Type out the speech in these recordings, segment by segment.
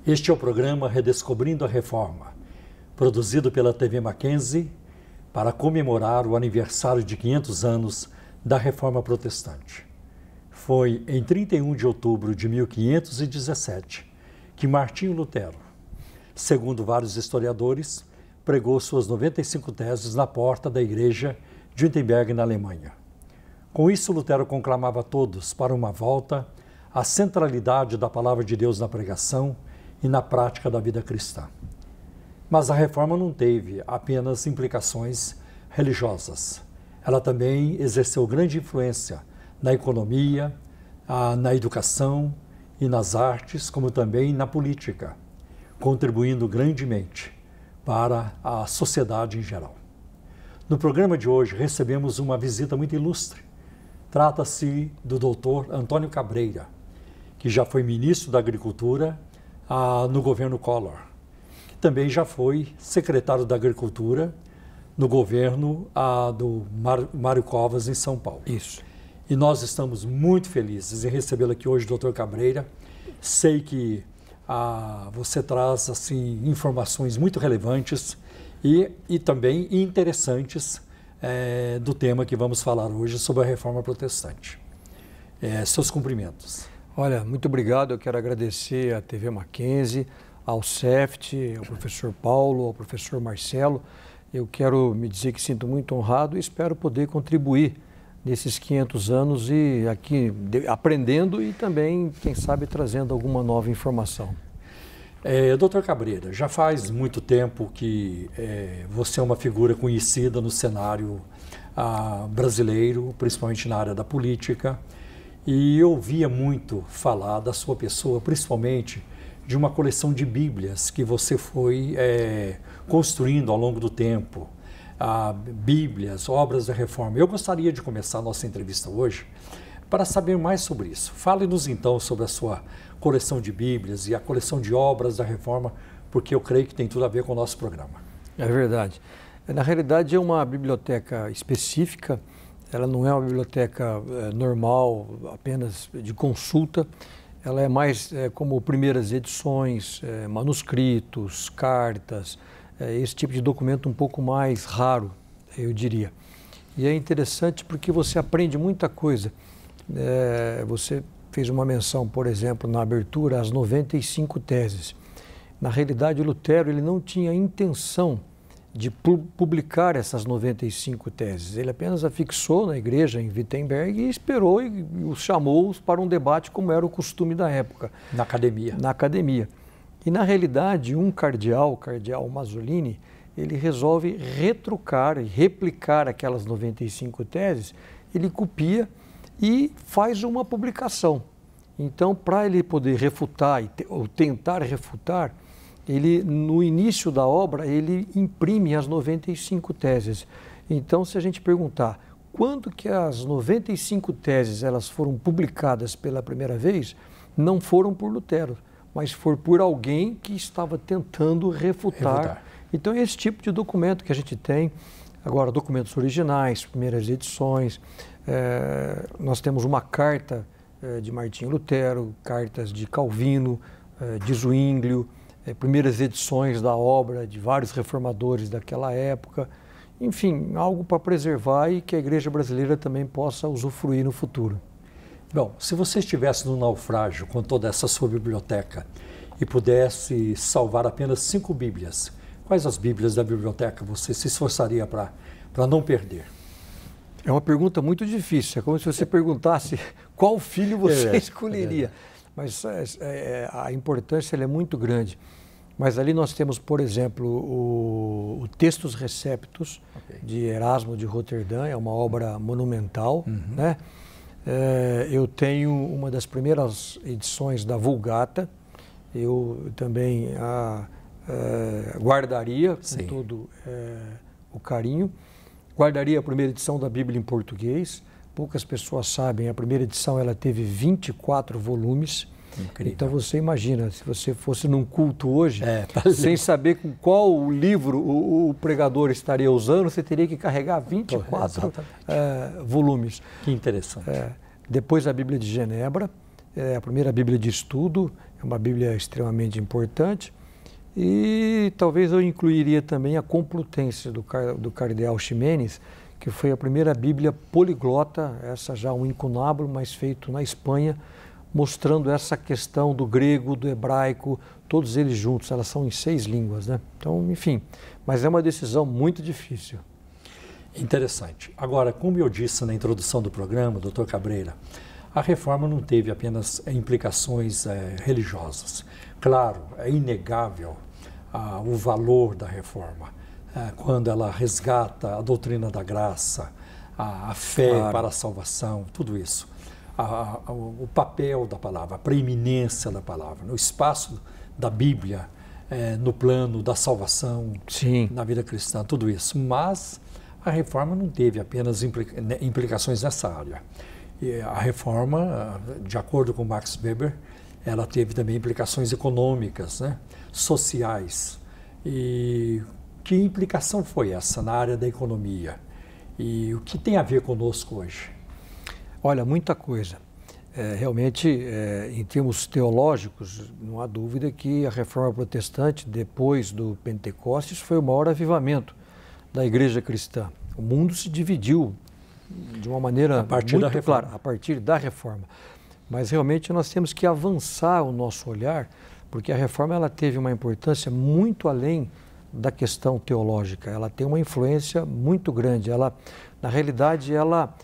Este é o programa Redescobrindo a Reforma, produzido pela TV Mackenzie para comemorar o aniversário de 500 anos da Reforma Protestante. Foi em 31 de outubro de 1517 que Martinho Lutero, segundo vários historiadores, pregou suas 95 teses na porta da igreja de Wittenberg, na Alemanha. Com isso, Lutero conclamava todos para uma volta à centralidade da palavra de Deus na pregação e na prática da vida cristã. Mas a reforma não teve apenas implicações religiosas. Ela também exerceu grande influência na economia, na educação e nas artes, como também na política, contribuindo grandemente para a sociedade em geral. No programa de hoje recebemos uma visita muito ilustre. Trata-se do Dr. Antônio Cabreira, que já foi ministro da Agricultura no governo Collor, que também já foi secretário da Agricultura no governo do Mário Covas, em São Paulo. Isso. E nós estamos muito felizes em recebê-lo aqui hoje, doutor Cabreira. Sei que você traz assim, informações muito relevantes e também interessantes do tema que vamos falar hoje sobre a Reforma Protestante. Seus cumprimentos. Olha, muito obrigado. Eu quero agradecer à TV Mackenzie, ao CEFT, ao professor Paulo, ao professor Marcelo. Eu quero me dizer que sinto muito honrado e espero poder contribuir nesses 500 anos e aqui aprendendo e também, quem sabe, trazendo alguma nova informação. Doutor Cabreira, já faz muito tempo que você é uma figura conhecida no cenário brasileiro, principalmente na área da política, e eu ouvia muito falar da sua pessoa, principalmente de uma coleção de Bíblias que você foi construindo ao longo do tempo, Bíblias, obras da Reforma. Eu gostaria de começar a nossa entrevista hoje para saber mais sobre isso. Fale-nos então sobre a sua coleção de Bíblias e a coleção de obras da Reforma, porque eu creio que tem tudo a ver com o nosso programa. É verdade. Na realidade é uma biblioteca específica, ela não é uma biblioteca normal, apenas de consulta, ela é mais como primeiras edições, manuscritos, cartas, esse tipo de documento um pouco mais raro, eu diria. E é interessante porque você aprende muita coisa. Você fez uma menção, por exemplo, na abertura, às 95 teses. Na realidade, Lutero ele não tinha intenção de publicar essas 95 teses. Ele apenas a fixou na igreja em Wittenberg e esperou e os chamou para um debate como era o costume da época. Na academia. Na academia. E na realidade, um cardeal, o cardeal Mazzolini, ele resolve retrucar e replicar aquelas 95 teses, ele copia e faz uma publicação. Então, para ele poder refutar ou tentar refutar, ele, no início da obra, ele imprime as 95 teses. Então, se a gente perguntar quando que as 95 teses elas foram publicadas pela primeira vez, não foram por Lutero, mas foi por alguém que estava tentando refutar. Então, é esse tipo de documento que a gente tem. Agora, documentos originais, primeiras edições. Nós temos uma carta de Martinho Lutero, cartas de Calvino, de Zwinglio, primeiras edições da obra de vários reformadores daquela época. Enfim, algo para preservar e que a igreja brasileira também possa usufruir no futuro. Bom, se você estivesse no naufrágio com toda essa sua biblioteca e pudesse salvar apenas 5 Bíblias, quais as Bíblias da biblioteca você se esforçaria para não perder? É uma pergunta muito difícil, é como se você perguntasse qual filho você escolheria. Mas a importância é muito grande. Mas ali nós temos, por exemplo, o Textus Receptus, de Erasmo de Roterdã, é uma obra monumental, né? Eu tenho uma das primeiras edições da Vulgata, eu também guardaria com todo o carinho. Guardaria a primeira edição da Bíblia em português. Poucas pessoas sabem, a primeira edição ela teve 24 volumes. Incrível. Então você imagina, se você fosse num culto hoje, sem saber com qual livro o pregador estaria usando, você teria que carregar 24 volumes. Que interessante. Depois a Bíblia de Genebra, a primeira Bíblia de estudo, é uma Bíblia extremamente importante. E talvez eu incluiria também a Complutense do cardeal Ximenes, que foi a primeira Bíblia poliglota, essa já um incunabro, mas feito na Espanha, mostrando essa questão do grego, do hebraico, todos eles juntos, elas são em 6 línguas, né? Então, enfim, mas é uma decisão muito difícil. Interessante. Agora, como eu disse na introdução do programa, doutor Cabreira, a reforma não teve apenas implicações religiosas. Claro, é inegável o valor da reforma, quando ela resgata a doutrina da graça, a fé Claro. para a salvação, tudo isso. O papel da palavra, a preeminência da palavra, no espaço da Bíblia, no plano da salvação, Sim. na vida cristã, tudo isso. Mas a reforma não teve apenas implicações nessa área. E a reforma, de acordo com Max Weber, ela teve também implicações econômicas, né, sociais. E que implicação foi essa na área da economia? E o que tem a ver conosco hoje? Olha, muita coisa. Realmente, em termos teológicos, não há dúvida que a reforma protestante, depois do Pentecostes, foi o maior avivamento da igreja cristã. O mundo se dividiu de uma maneira muito clara, a partir da reforma. Mas realmente nós temos que avançar o nosso olhar, porque a reforma ela teve uma importância muito além da questão teológica. Ela tem uma influência muito grande. Ela, na realidade, ela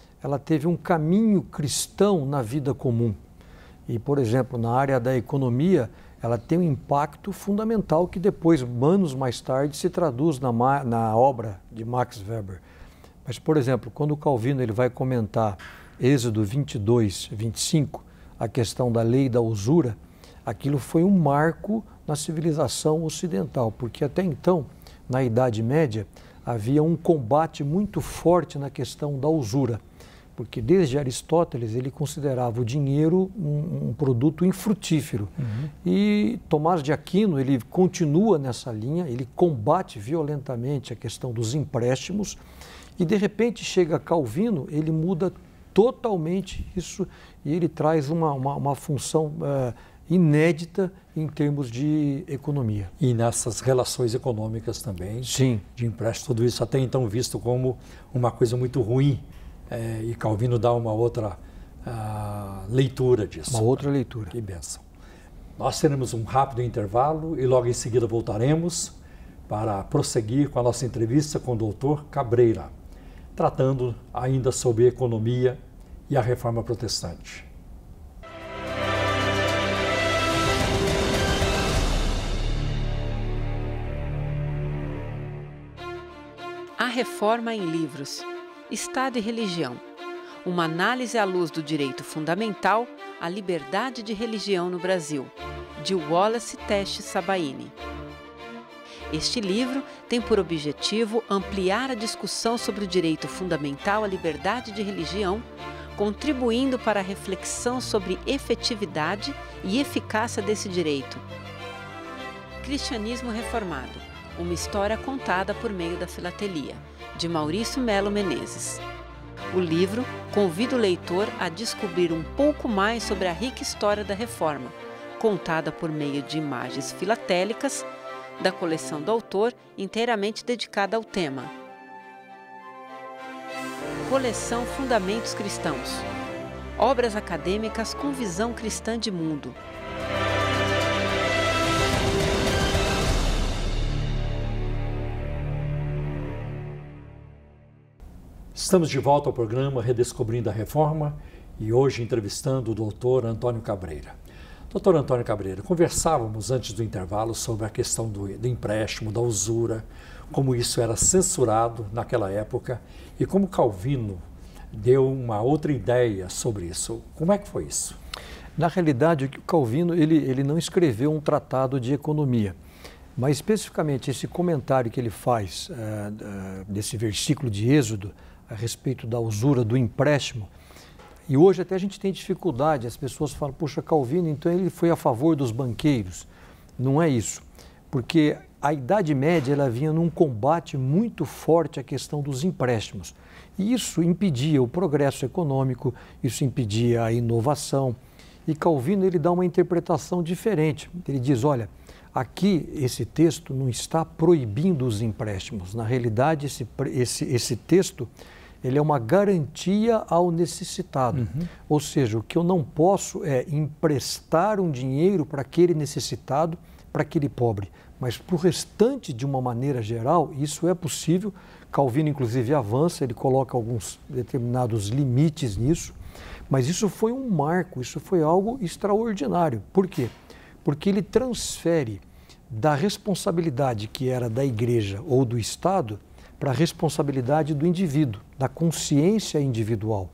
teve um caminho cristão na vida comum. E, por exemplo, na área da economia, ela tem um impacto fundamental que depois, anos mais tarde, se traduz na obra de Max Weber. Mas, por exemplo, quando o Calvino ele vai comentar Êxodo 22, 25, a questão da lei da usura, aquilo foi um marco na civilização ocidental, porque até então, na Idade Média, havia um combate muito forte na questão da usura, porque desde Aristóteles ele considerava o dinheiro um produto infrutífero. E Tomás de Aquino ele continua nessa linha, ele combate violentamente a questão dos empréstimos e de repente chega Calvino, ele muda totalmente isso e ele traz uma função inédita em termos de economia. E nessas relações econômicas também, sim, de empréstimo, tudo isso até então visto como uma coisa muito ruim. E Calvino dá uma outra leitura disso. Uma outra leitura. Que bênção. Nós teremos um rápido intervalo e logo em seguida voltaremos para prosseguir com a nossa entrevista com o doutor Cabreira, tratando ainda sobre economia e a reforma protestante. A Reforma em Livros, Estado e Religião. Uma análise à luz do direito fundamental à liberdade de religião no Brasil, de Wallace Teche Sabaini. Este livro tem por objetivo ampliar a discussão sobre o direito fundamental à liberdade de religião, contribuindo para a reflexão sobre efetividade e eficácia desse direito. Cristianismo Reformado, uma história contada por meio da filatelia, de Maurício Melo Menezes. O livro convida o leitor a descobrir um pouco mais sobre a rica história da Reforma, contada por meio de imagens filatélicas da coleção do autor, inteiramente dedicada ao tema. Coleção Fundamentos Cristãos. Obras acadêmicas com visão cristã de mundo. Estamos de volta ao programa Redescobrindo a Reforma e hoje entrevistando o doutor Antônio Cabreira. Doutor Antônio Cabreira, conversávamos antes do intervalo sobre a questão do empréstimo, da usura, como isso era censurado naquela época e como Calvino deu uma outra ideia sobre isso. Como é que foi isso? Na realidade, o Calvino ele não escreveu um tratado de economia, mas especificamente esse comentário que ele faz desse versículo de Êxodo a respeito da usura do empréstimo. E hoje até a gente tem dificuldade, as pessoas falam, puxa, Calvino, então ele foi a favor dos banqueiros. Não é isso, porque a Idade Média ela vinha num combate muito forte à questão dos empréstimos. E isso impedia o progresso econômico, isso impedia a inovação. E Calvino ele dá uma interpretação diferente. Ele diz, olha, aqui esse texto não está proibindo os empréstimos. Na realidade, esse texto ele é uma garantia ao necessitado. Ou seja, o que eu não posso é emprestar um dinheiro para aquele necessitado, para aquele pobre. Mas para o restante, de uma maneira geral, isso é possível. Calvino, inclusive, avança, ele coloca alguns determinados limites nisso. Mas isso foi um marco, isso foi algo extraordinário. Por quê? Porque ele transfere da responsabilidade que era da igreja ou do Estado para a responsabilidade do indivíduo, da consciência individual.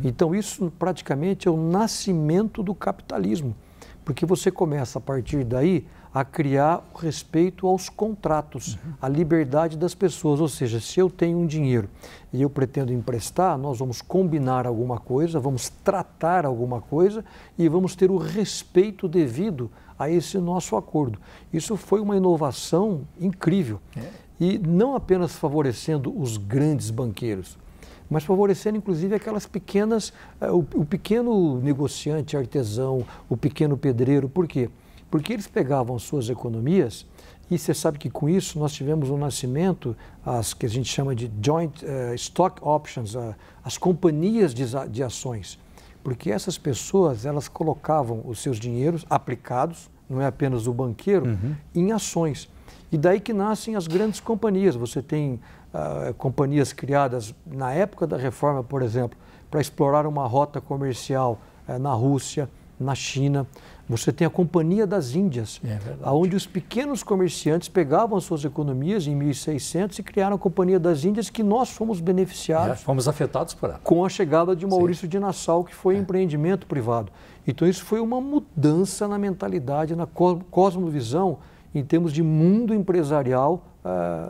Então isso praticamente é o nascimento do capitalismo, porque você começa a partir daí a criar o respeito aos contratos, a liberdade das pessoas. Ou seja, se eu tenho um dinheiro e eu pretendo emprestar, nós vamos combinar alguma coisa, vamos tratar alguma coisa e vamos ter o respeito devido a esse nosso acordo. Isso foi uma inovação incrível. E não apenas favorecendo os grandes banqueiros, mas favorecendo inclusive aquelas pequenas, o pequeno negociante, artesão, o pequeno pedreiro. Por quê? Porque eles pegavam as suas economias e você sabe que com isso nós tivemos o nascimento, as que a gente chama de joint stock options, as companhias de ações. Porque essas pessoas, elas colocavam os seus dinheiros aplicados, não é apenas o banqueiro, em ações. E daí que nascem as grandes companhias. Você tem companhias criadas na época da Reforma, por exemplo, para explorar uma rota comercial na Rússia, na China. Você tem a Companhia das Índias, onde os pequenos comerciantes pegavam as suas economias em 1600 e criaram a Companhia das Índias, que nós fomos beneficiados. Fomos afetados por ela. Com a chegada de Maurício de Nassau, que foi empreendimento privado. Então isso foi uma mudança na mentalidade, na cosmovisão, em termos de mundo empresarial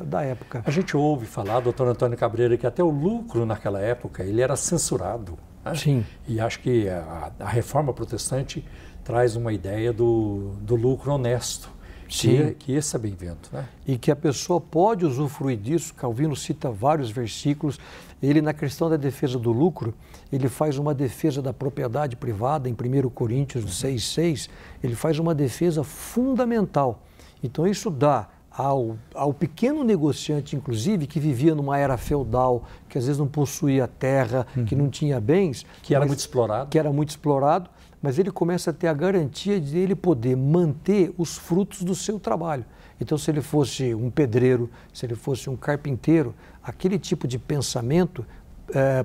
da época. A gente ouve falar, doutor Antônio Cabreira, que até o lucro naquela época ele era censurado. Né? Sim. E acho que a reforma protestante traz uma ideia do lucro honesto, que esse é bem-vindo. Né? E que a pessoa pode usufruir disso. Calvino cita vários versículos. Ele, na questão da defesa do lucro, ele faz uma defesa da propriedade privada, em 1 Coríntios 6,6, ele faz uma defesa fundamental. Então isso dá ao pequeno negociante, inclusive, que vivia numa era feudal, que às vezes não possuía terra, que não tinha bens. Que era muito explorado. Que era muito explorado, mas ele começa a ter a garantia de ele poder manter os frutos do seu trabalho. Então, se ele fosse um pedreiro, se ele fosse um carpinteiro, aquele tipo de pensamento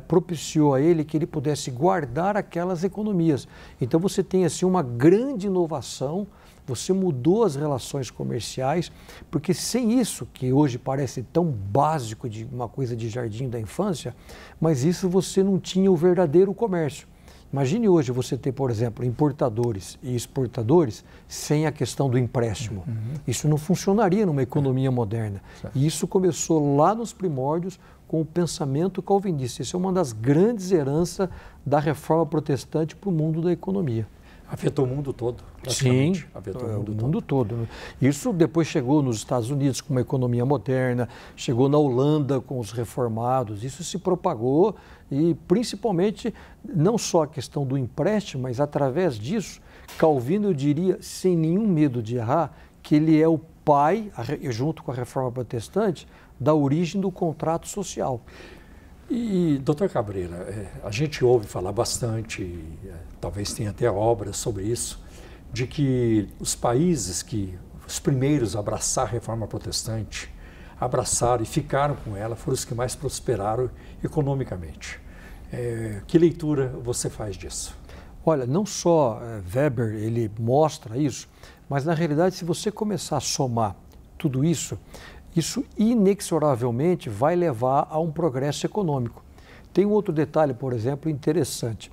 propiciou a ele que ele pudesse guardar aquelas economias. Então, você tem assim uma grande inovação. Você mudou as relações comerciais, porque sem isso, que hoje parece tão básico, de uma coisa de jardim da infância, mas isso você não tinha o verdadeiro comércio. Imagine hoje você ter, por exemplo, importadores e exportadores sem a questão do empréstimo. Isso não funcionaria numa economia moderna. E isso começou lá nos primórdios com o pensamento calvinista. Isso é uma das grandes heranças da reforma protestante para o mundo da economia. Afetou o mundo todo. Sim, afetou o mundo todo. Isso depois chegou nos Estados Unidos com uma economia moderna, chegou na Holanda com os reformados, isso se propagou e principalmente não só a questão do empréstimo, mas através disso, Calvino, eu diria, sem nenhum medo de errar, que ele é o pai, junto com a reforma protestante, da origem do contrato social. E, doutor Cabreira, a gente ouve falar bastante, talvez tenha até obras sobre isso, de que os países que, os primeiros a abraçar a reforma protestante, abraçaram e ficaram com ela, foram os que mais prosperaram economicamente. Que leitura você faz disso? Olha, não só Weber, ele mostra isso, mas na realidade, se você começar a somar tudo isso, isso inexoravelmente vai levar a um progresso econômico. Tem um outro detalhe, por exemplo, interessante,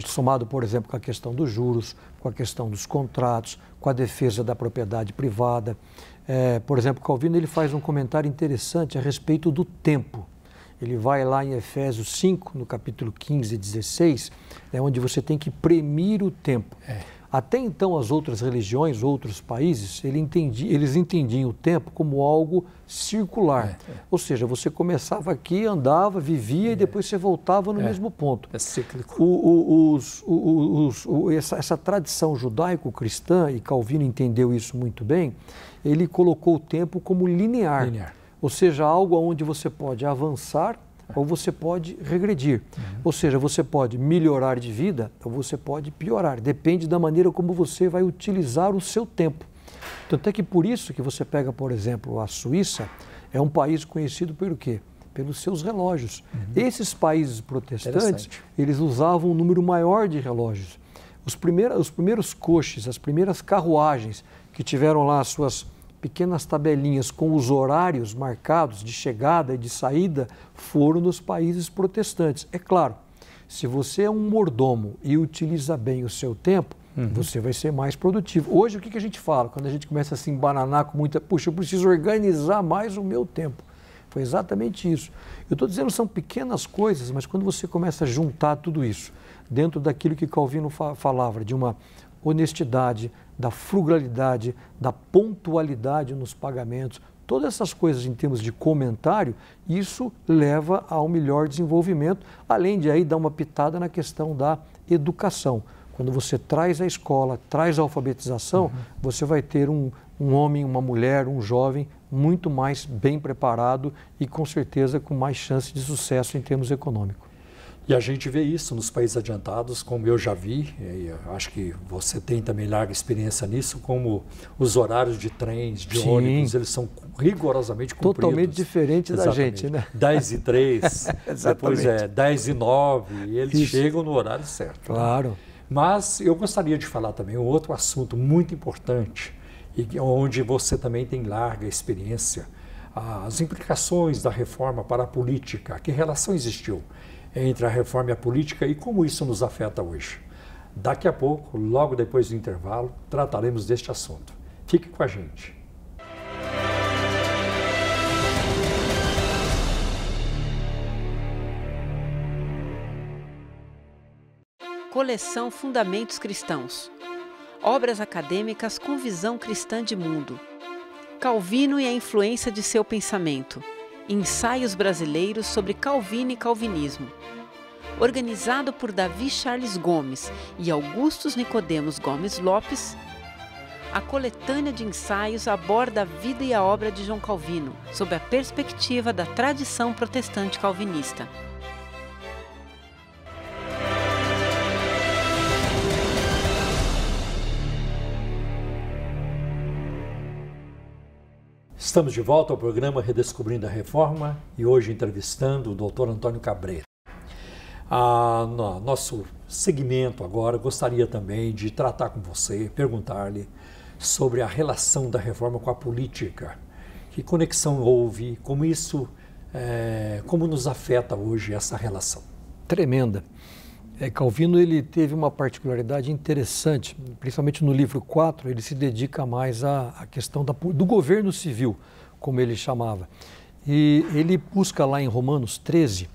somado, por exemplo, com a questão dos juros, com a questão dos contratos, com a defesa da propriedade privada. Por exemplo, Calvino ele faz um comentário interessante a respeito do tempo. Ele vai lá em Efésios 5, no capítulo 15 e 16, onde você tem que premir o tempo. Até então, as outras religiões, outros países, eles entendiam o tempo como algo circular. Ou seja, você começava aqui, andava, vivia e depois você voltava no mesmo ponto. É cíclico. Essa tradição judaico-cristã, e Calvino entendeu isso muito bem, ele colocou o tempo como linear. Ou seja, algo onde você pode avançar ou você pode regredir. Ou seja, você pode melhorar de vida ou você pode piorar. Depende da maneira como você vai utilizar o seu tempo. Tanto é que por isso que você pega, por exemplo, a Suíça, é um país conhecido pelo quê? Pelos seus relógios. Esses países protestantes, eles usavam um número maior de relógios. Os primeiros coches, as primeiras carruagens que tiveram lá as suas pequenas tabelinhas com os horários marcados de chegada e de saída foram nos países protestantes. É claro, se você é um mordomo e utiliza bem o seu tempo, você vai ser mais produtivo. Hoje, o que a gente fala? Quando a gente começa a se embananar com muita... Puxa, eu preciso organizar mais o meu tempo. Foi exatamente isso. Eu estou dizendo que são pequenas coisas, mas quando você começa a juntar tudo isso dentro daquilo que Calvino falava, de uma honestidade, da frugalidade, da pontualidade nos pagamentos, todas essas coisas em termos de comentário, isso leva ao melhor desenvolvimento, além de aí dar uma pitada na questão da educação. Quando você traz a escola, traz a alfabetização, você vai ter um homem, uma mulher, um jovem muito mais bem preparado e com certeza com mais chance de sucesso em termos econômicos. E a gente vê isso nos países adiantados, como eu já vi, e acho que você tem também larga experiência nisso, como os horários de trens, de ônibus, eles são rigorosamente cumpridos. Totalmente diferente da gente, né? 10h03, depois 10h09, e eles chegam no horário certo. Claro. Né? Mas eu gostaria de falar também um outro assunto muito importante, e onde você também tem larga experiência, as implicações da reforma para a política, que relação existiu entre a reforma e a política e como isso nos afeta hoje. Daqui a pouco, logo depois do intervalo, trataremos deste assunto. Fique com a gente. Coleção Fundamentos Cristãos. Obras acadêmicas com visão cristã de mundo. Calvino e a influência de seu pensamento. Ensaios brasileiros sobre Calvino e Calvinismo. Organizado por Davi Charles Gomes e Augustus Nicodemos Gomes Lopes, a coletânea de ensaios aborda a vida e a obra de João Calvino, sob a perspectiva da tradição protestante calvinista. Estamos de volta ao programa Redescobrindo a Reforma e hoje entrevistando o Dr. Antônio Cabreira. No nosso segmento agora, gostaria também de tratar com você, perguntar-lhe sobre a relação da reforma com a política. Que conexão houve, como isso, como nos afeta hoje essa relação? Tremenda. Calvino ele teve uma particularidade interessante, principalmente no livro 4, ele se dedica mais à questão do governo civil, como ele chamava. E ele busca lá em Romanos 13,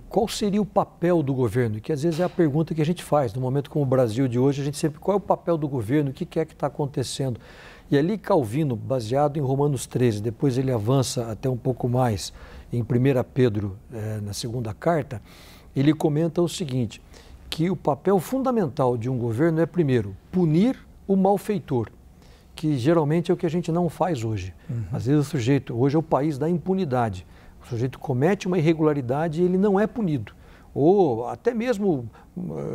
qual seria o papel do governo, que às vezes é a pergunta que a gente faz, no momento como o Brasil de hoje, a gente sempre, qual é o papel do governo, o que é que está acontecendo? E ali Calvino, baseado em Romanos 13, depois ele avança até um pouco mais em 1 Pedro, na segunda carta, ele comenta o seguinte, que o papel fundamental de um governo é, primeiro, punir o malfeitor, que geralmente é o que a gente não faz hoje. Às vezes o sujeito, hoje é o país da impunidade, o sujeito comete uma irregularidade e ele não é punido. Ou até mesmo,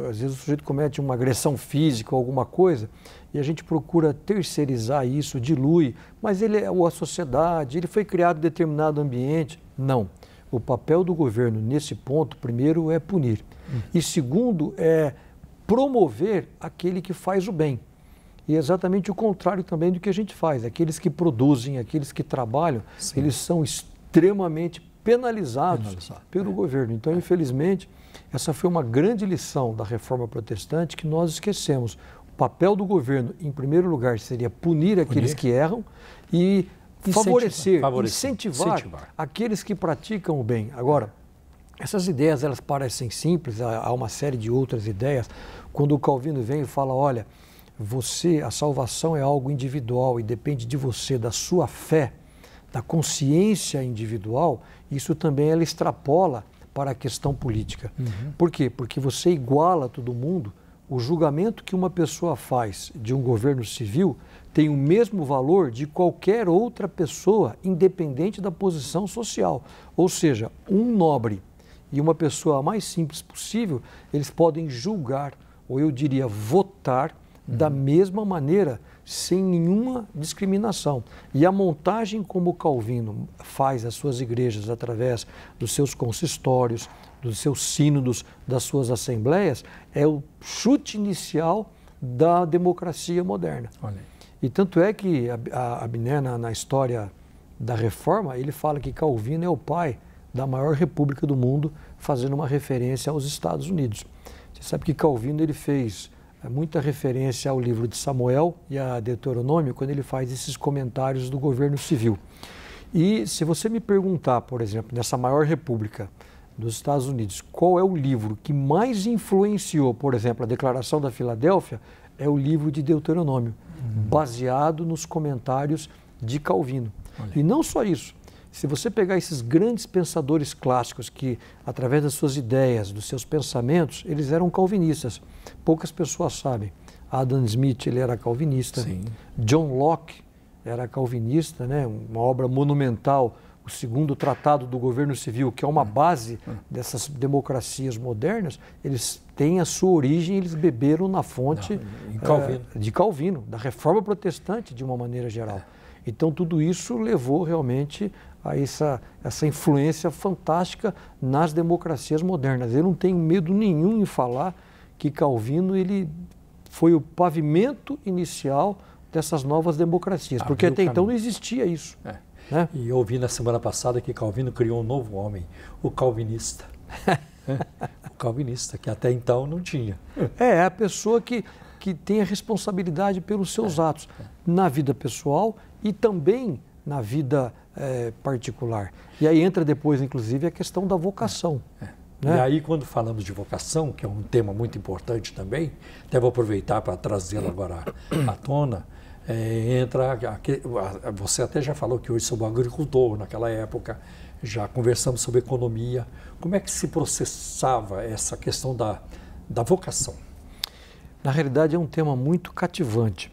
às vezes o sujeito comete uma agressão física ou alguma coisa e a gente procura terceirizar isso, dilui, mas ou a sociedade, ele foi criado em determinado ambiente. Não. O papel do governo nesse ponto, primeiro, é punir. E segundo, é promover aquele que faz o bem. E é exatamente o contrário também do que a gente faz. Aqueles que produzem, aqueles que trabalham, sim, eles são extremamente penalizados pelo governo. Então, infelizmente, essa foi uma grande lição da reforma protestante que nós esquecemos. O papel do governo, em primeiro lugar, seria punir aqueles que erram e incentivar aqueles que praticam o bem. Agora, Essas ideias, elas parecem simples, há uma série de outras ideias. Quando o Calvino vem e fala, olha, a salvação é algo individual e depende de você, da sua fé, da consciência individual, isso também ela extrapola para a questão política. Por quê? Porque você iguala todo mundo, o julgamento que uma pessoa faz de um governo civil tem o mesmo valor de qualquer outra pessoa, independente da posição social. Ou seja, um nobre e uma pessoa a mais simples possível, eles podem julgar, ou eu diria votar, da mesma maneira, sem nenhuma discriminação. E a montagem como o Calvino faz as suas igrejas através dos seus consistórios, dos seus sínodos, das suas assembleias, é o chute inicial da democracia moderna. Olha. E tanto é que Abner, na história da Reforma, ele fala que Calvino é o pai da maior república do mundo, fazendo uma referência aos Estados Unidos. Você sabe que Calvino ele fez muita referência ao livro de Samuel e a Deuteronômio, quando ele faz esses comentários do governo civil. E se você me perguntar, por exemplo, nessa maior república dos Estados Unidos, qual é o livro que mais influenciou, por exemplo, a Declaração da Filadélfia, é o livro de Deuteronômio, baseado nos comentários de Calvino. Olha. E não só isso. Se você pegar esses grandes pensadores clássicos que, através das suas ideias, dos seus pensamentos, eles eram calvinistas. Poucas pessoas sabem. Adam Smith, ele era calvinista. Sim. John Locke era calvinista, né? Uma obra monumental, o segundo tratado do governo civil, que é uma base dessas democracias modernas, eles têm a sua origem, eles beberam na fonte de Calvino, da Reforma Protestante, de uma maneira geral. Então, tudo isso levou realmente a essa influência fantástica nas democracias modernas. Eu não tenho medo nenhum em falar que Calvino ele foi o pavimento inicial dessas novas democracias, porque até então não existia isso. Né? E eu ouvi na semana passada que Calvino criou um novo homem, o calvinista. O calvinista, que até então não tinha. É a pessoa que tem a responsabilidade pelos seus atos, na vida pessoal e também na vida particular. E aí entra depois, inclusive, a questão da vocação. Né? E aí, quando falamos de vocação, que é um tema muito importante também, até vou aproveitar para trazê-lo agora à tona, você até já falou que hoje sou um agricultor, naquela época já conversamos sobre economia. Como é que se processava essa questão da vocação? Na realidade é um tema muito cativante.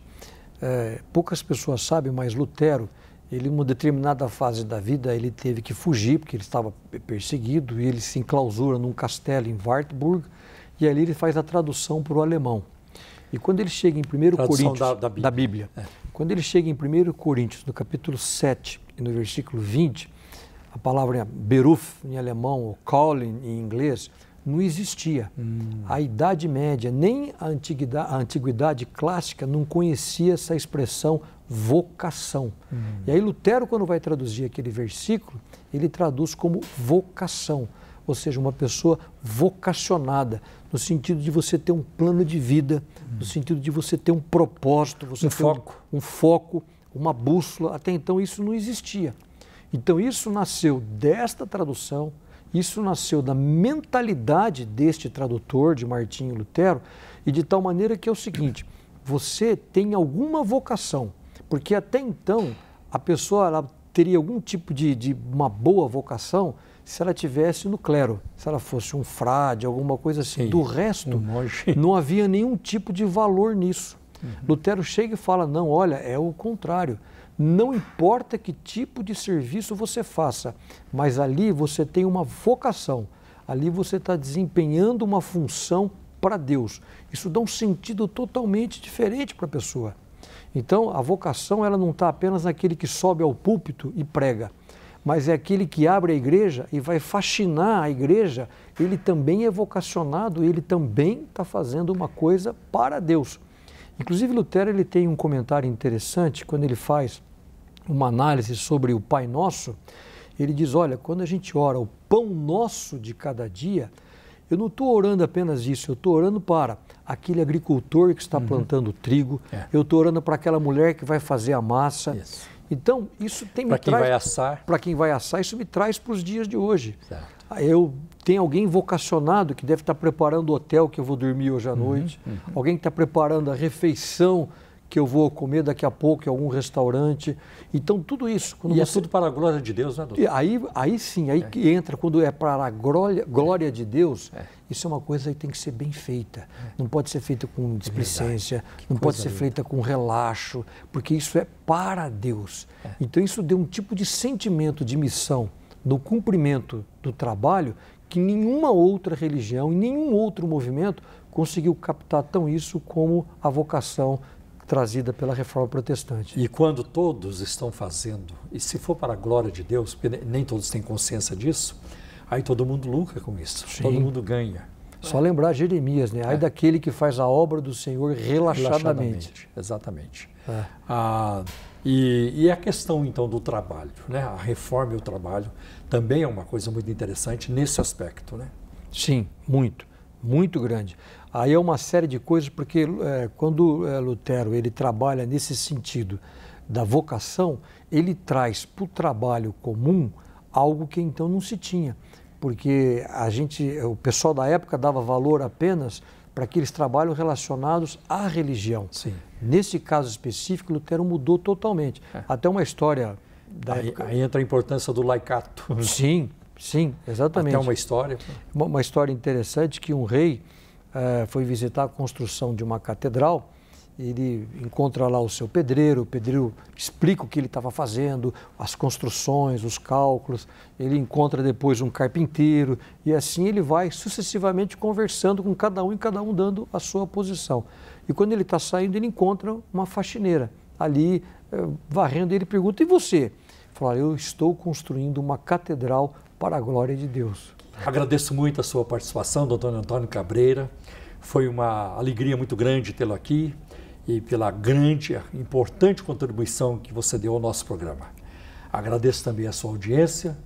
Poucas pessoas sabem, mas Lutero, ele, em uma determinada fase da vida, ele teve que fugir, porque ele estava perseguido, e ele se enclausura num castelo em Wartburg, e ali ele faz a tradução para o alemão. E quando ele chega em 1 Coríntios, da Bíblia, quando ele chega em 1 Coríntios, no capítulo 7, e no versículo 20, a palavra Beruf em alemão, ou Calling em inglês, não existia. A Idade Média, nem a Antiguidade Clássica não conhecia essa expressão vocação. E aí Lutero, quando vai traduzir aquele versículo, ele traduz como vocação, ou seja, uma pessoa vocacionada, no sentido de você ter um plano de vida, no sentido de você ter um propósito, você ter um foco, uma bússola. Até então isso não existia. Então isso nasceu desta tradução, isso nasceu da mentalidade deste tradutor, de Martinho Lutero, e de tal maneira que é o seguinte, você tem alguma vocação, porque até então a pessoa ela teria algum tipo de uma boa vocação se ela tivesse no clero, se ela fosse um frade, alguma coisa assim. Sim, do resto, não havia nenhum tipo de valor nisso. Lutero chega e fala, não, olha, é o contrário. Não importa que tipo de serviço você faça, mas ali você tem uma vocação, ali você está desempenhando uma função para Deus. Isso dá um sentido totalmente diferente para a pessoa. Então, a vocação ela não está apenas naquele que sobe ao púlpito e prega, mas é aquele que abre a igreja e vai faxinar a igreja, ele também é vocacionado, ele também está fazendo uma coisa para Deus. Inclusive, Lutero ele tem um comentário interessante, quando ele faz uma análise sobre o Pai Nosso, ele diz, olha, quando a gente ora o pão nosso de cada dia, eu não estou orando apenas isso, eu estou orando para aquele agricultor que está plantando trigo, eu estou orando para aquela mulher que vai fazer a massa. Então, isso tem para quem vai assar. Para quem vai assar, isso me traz para os dias de hoje. Certo. Eu tenho alguém vocacionado que deve estar preparando o hotel que eu vou dormir hoje à noite, alguém que está preparando a refeição que eu vou comer daqui a pouco em algum restaurante. Então, tudo isso... Quando é tudo para a glória de Deus, né, doutor? Aí sim, que entra, quando é para a glória de Deus, isso é uma coisa que tem que ser bem feita. Não pode ser feita com displicência, não pode ser feita com relaxo, porque isso é para Deus. Então, isso deu um tipo de sentimento de missão no cumprimento do trabalho que nenhuma outra religião e nenhum outro movimento conseguiu captar tão isso como a vocação trazida pela Reforma Protestante. E quando todos estão fazendo, e se for para a glória de Deus, porque nem todos têm consciência disso, aí todo mundo lucra com isso, Sim. todo mundo ganha. Só lembrar Jeremias, né? Ai daquele que faz a obra do Senhor relaxadamente. Exatamente. E a questão, então, do trabalho, né? A reforma e o trabalho também é uma coisa muito interessante nesse aspecto, né? Sim, muito grande. Aí é uma série de coisas, porque quando Lutero ele trabalha nesse sentido da vocação, ele traz para o trabalho comum algo que então não se tinha, porque o pessoal da época dava valor apenas para aqueles trabalhos relacionados à religião. Sim. Nesse caso específico, Lutero mudou totalmente. Até uma história da época... Aí entra a importância do laicato. Sim, exatamente. Até uma história. Uma história interessante que um rei foi visitar a construção de uma catedral, ele encontra lá o seu pedreiro, o pedreiro explica o que ele estava fazendo, as construções, os cálculos, ele encontra depois um carpinteiro e assim ele vai sucessivamente conversando com cada um e cada um dando a sua posição. E quando ele está saindo, ele encontra uma faxineira ali varrendo e ele pergunta, e você? Ele fala, eu estou construindo uma catedral para a glória de Deus. Agradeço muito a sua participação, doutor Antônio Cabreira. Foi uma alegria muito grande tê-lo aqui e pela grande, importante contribuição que você deu ao nosso programa. Agradeço também a sua audiência.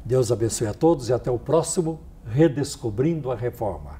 Deus abençoe a todos e até o próximo Redescobrindo a Reforma.